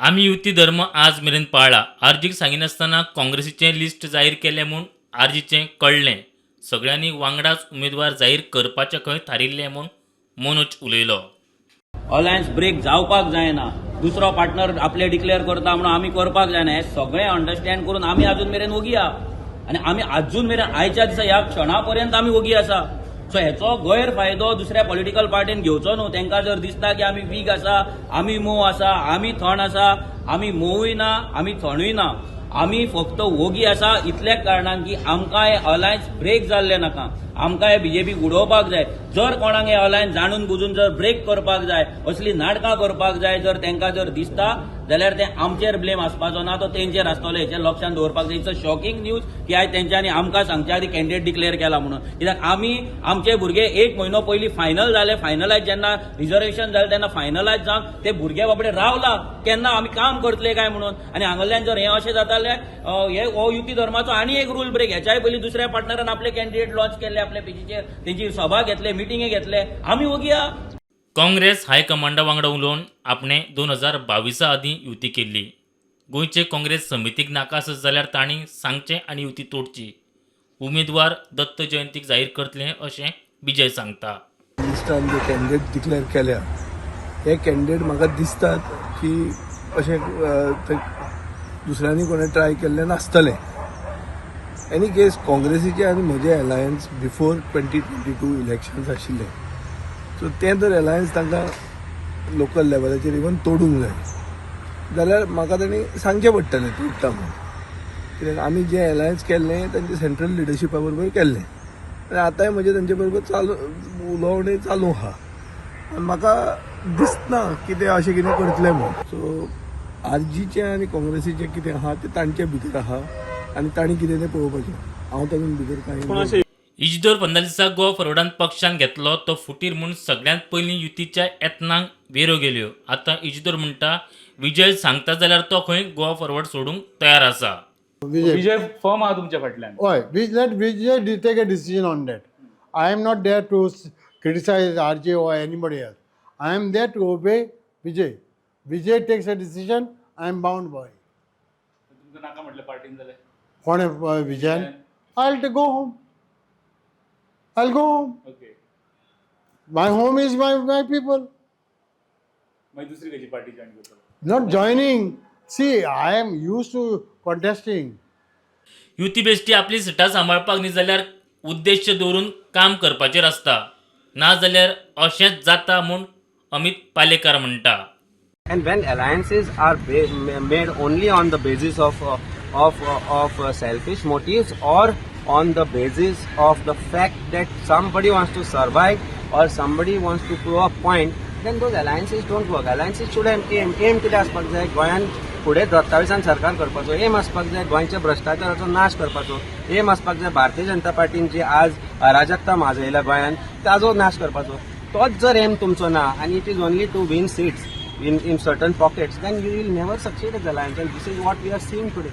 आम्ही युती धर्म आज मेरेन पाळला. आरजीक सांगिनासतना काँग्रेसीचे लिस्ट जाहीर केले म्हूण आरजीचे कळले. सगळ्यांनी वांगडाच उमेदवार जाहीर करपाचे खंय थारिल्ले म्हूण मनोज उलयलो. अलायन्स ब्रेक जावपाक जायना. दुसरो पार्टनर आपले डिक्लेअर करता म्हणून आमी करपाक जायना. हे सगळे अंडरस्टँड करून आमी अजून मेरेन ओगी आहा आणि आमी अजून मेरेन आयच्या दिसा ह्या क्षणा पर्यंत आमी ओगी आसा. सो हेचो गैरफायदो दुसऱ्या पॉलिटिकल पार्टीन घेवचो न्हू. तांकां जर दिसता की आमी वीक आसा, आमी मोव आसा, आमी थंड आसा, आमी मोवूय ना, आमी थंडूय ना. आमी फक्त ओगी आसा इतल्याच कारणान की आमकां हे अलायन्स ब्रेक जाल्ले नाका. आमकां हे बीजेपी उडोवपाक जाय. जर कोणाक हे अलायन्स जाणून बुजून जर ब्रेक करपाक जाय, असली नाटकां करपाक जाय, जर तांकां जर दिसता जाल्यार ते आमचेर ब्लेम आसपाचो ना, तो तेंचेर आसतलो. हेचेर लक्षांत दवरपाक जाय. इट्स अ शॉकिंग न्यूज की आयज तेंच्यांनी आमकां सांगच्या आदी कॅन्डिडेट डिक्लेअर केला म्हणून. कित्याक आमी आमचे भुरगे 1 म्हयनो पयलीं फायनल जाले. फायनलायज जेन्ना रिजर्वेशन जालें तेन्ना फायनलायज जावन ते भुरगे बाबडे रावला केन्ना आमी काम करतले काय म्हणून. आनी हांगाल्यान जर हें अशें जातालें हे हो युती धर्माचो आनी एक रूल ब्रेक. हेच्याय पयलीं दुसऱ्या पार्टनरान आपले कॅन्डिडेट लॉन्च केल्ले आपल्या पेजीचेर, तेंची सभा घेतले, मिटिंगे घेतले. आमी ओगी आहा. काँग्रेस हायकमांडा वांगडा उलोवन आपणे 2022 आदीं युती केल्ली. गोंयचे काँग्रेस समितीक नाकास जाल्यार तांणी सांगचें आनी युती तोडची. उमेदवार दत्त जयंतीक जाहीर करतले अशें विजय सांगता. लिस्टान जे कॅन्डिडेट डिक्लेअर केल्या हे कॅन्डिडेट म्हाका दिसतात की अशें दुसऱ्यांनी कोणें ट्राय केल्लें नासतलें. एनी केस काँग्रेसीचे आनी म्हजे अलायन्स बिफोर 2022 इलेक्शन्स आशिल्ले. सो तें जर अलायन्स तांकां लोकल लेवलाचेर इवन तोडूंक जाय जाल्यार म्हाका तांणी सांगचें पडटलें तोडटा म्हणून. कित्याक आमी जे अलायन्स केल्लें तांचे सेंट्रल लिडरशिपा बरोबर केल्लें आनी आतांय म्हजें तांचे बरोबर चालू उलोवणें चालू आहा. आनी म्हाका दिसना की ते अशें कितें करतले म्हणून. सो आरजीचें आनी काँग्रेसीचें कितें आहा तें तांचे भितर आहा आनी तांणी कितें तें पळोवपाचें. हांव तातूंत भितर कांय इजदोर 15 दिसा गोवा फॉरवर्डान पक्षान घेतलो तो फुटीर म्हूण सगळ्यांत पयलीं युतीच्या यत्नांक वेरो गेल्यो. आतां इजदोर म्हणटा विजय सांगता जाल्यार तो खंय गोवा फॉरवर्ड सोडूंक तयार आसा. विजय फर्म आहा तुमच्या फाटल्यान. हय, let Vijay take a decision on that. I am not there to criticize RJ or anybody else. I am there to obey Vijay. Vijay takes a decision, I am bound by. तुमकां नाका म्हटलं पार्टीन जाल्यार कोणे विजयान? I'll go home. I'll go home. Okay. My home is my people. मागीर दुसरी खंयची party join करतलो? Not joining. See, I am used to contesting. युती बेश्टी आपली सिटां सांबाळपाक न्ही जाल्यार उद्देश दवरून काम करपाचेर आसता. ना जाल्यार अशेंच जाता म्हूण अमित पालेकार म्हणटा. And when alliances are made only on the basis of selfish motives or on the basis of the fact that somebody wants to survive or somebody wants to prove a point, then those alliances don't work. Alliances should aim कितें आसपाक जाय गोंयान फुडें 27 सरकार करपाचो M आसपाक जाय. गोंयच्या भ्रश्टाचाराचो नाश करपाचो एम आसपाक जाय. भारतीय जनता पार्टीन जी आज अराजकता माजयल्या गोंयान ताजो नाश करपाचो. तोच जर एम तुमचो ना आनी it is only to win seats in certain pockets, then you will never succeed as alliance, and this is what we are seeing today.